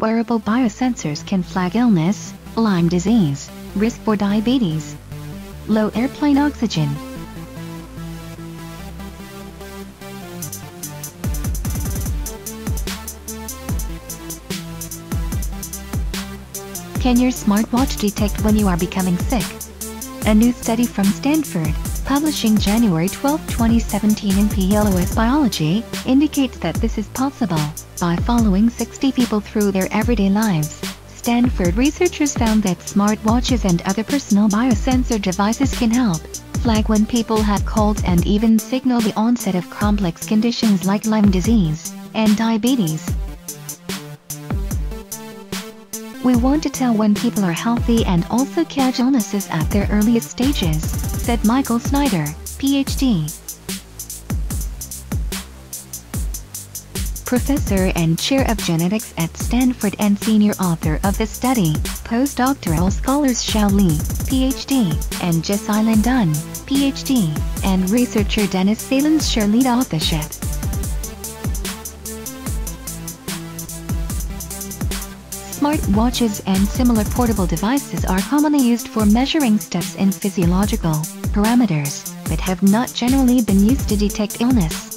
Wearable biosensors can flag illness, Lyme disease, risk for diabetes, low airplane oxygen. Can your smartwatch detect when you are becoming sick? A new study from Stanford, publishing January 12, 2017 in PLOS Biology, indicates that this is possible. By following 60 people through their everyday lives, Stanford researchers found that smartwatches and other personal biosensor devices can help flag when people have colds and even signal the onset of complex conditions like Lyme disease and diabetes. We want to tell when people are healthy and also catch illnesses at their earliest stages, said Michael Snyder, Ph.D. Professor and Chair of Genetics at Stanford and senior author of the study. Postdoctoral scholars Xiao Li, Ph.D., and Jessilyn Dunn, Ph.D., and researcher Dennis Salins share lead authorship. Smartwatches and similar portable devices are commonly used for measuring steps in physiological parameters, but have not generally been used to detect illness.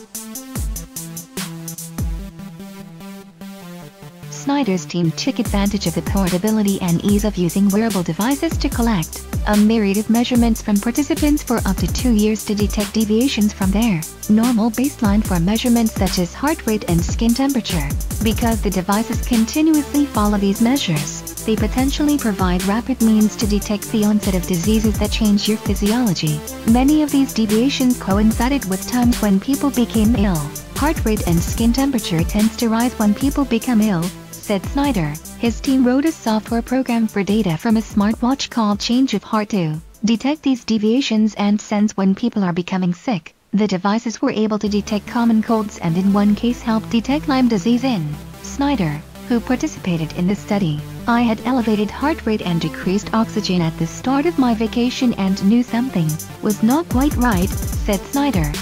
Snyder's team took advantage of the portability and ease of using wearable devices to collect a myriad of measurements from participants for up to 2 years to detect deviations from their normal baseline for measurements such as heart rate and skin temperature. Because the devices continuously follow these measures, they potentially provide rapid means to detect the onset of diseases that change your physiology. Many of these deviations coincided with times when people became ill. Heart rate and skin temperature tends to rise when people become ill, said Snyder. His team wrote a software program for data from a smartwatch called Change of Heart to detect these deviations and sense when people are becoming sick. The devices were able to detect common colds and in one case helped detect Lyme disease in Snyder, who participated in the study. I had elevated heart rate and decreased oxygen at the start of my vacation and knew something was not quite right, said Snyder.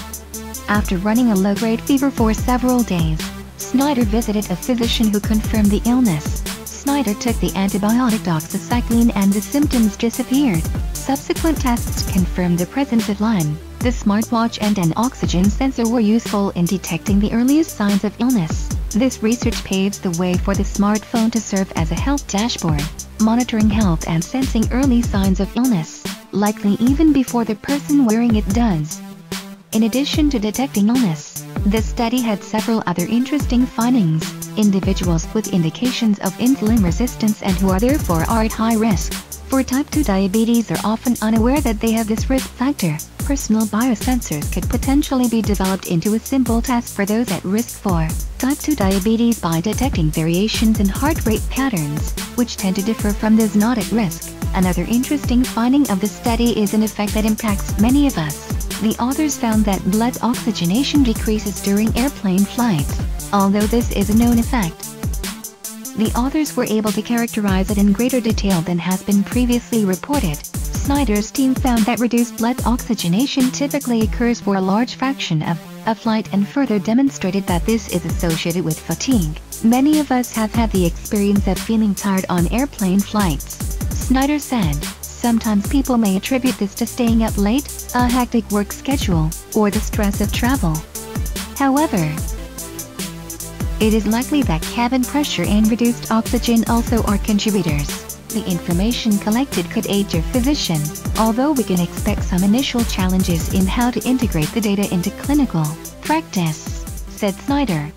After running a low-grade fever for several days, Snyder visited a physician who confirmed the illness. Snyder took the antibiotic doxycycline and the symptoms disappeared. Subsequent tests confirmed the presence of Lyme. The smartwatch and an oxygen sensor were useful in detecting the earliest signs of illness. This research paves the way for the smartphone to serve as a health dashboard, monitoring health and sensing early signs of illness, likely even before the person wearing it does. In addition to detecting illness, the study had several other interesting findings. Individuals with indications of insulin resistance and who are therefore at high risk for type 2 diabetes are often unaware that they have this risk factor. Personal biosensors could potentially be developed into a simple test for those at risk for type 2 diabetes by detecting variations in heart rate patterns, which tend to differ from those not at risk. Another interesting finding of the study is an effect that impacts many of us. The authors found that blood oxygenation decreases during airplane flights, although this is a known effect. The authors were able to characterize it in greater detail than has been previously reported. Snyder's team found that reduced blood oxygenation typically occurs for a large fraction of a flight and further demonstrated that this is associated with fatigue. Many of us have had the experience of feeling tired on airplane flights, Snyder said. Sometimes people may attribute this to staying up late, a hectic work schedule, or the stress of travel. However, it is likely that cabin pressure and reduced oxygen also are contributors. The information collected could aid your physician, although we can expect some initial challenges in how to integrate the data into clinical practice, said Snyder.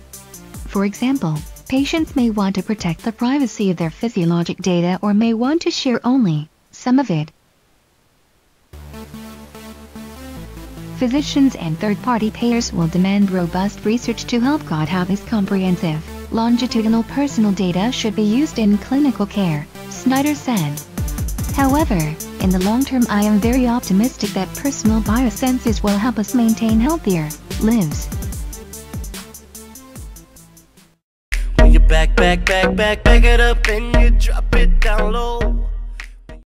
For example, patients may want to protect the privacy of their physiologic data or may want to share only some of it. Physicians and third-party payers will demand robust research to help guide how this comprehensive, longitudinal personal data should be used in clinical care, Snyder said. However, in the long term I am very optimistic that personal biosensors will help us maintain healthier lives. When you back it up and you drop it down low.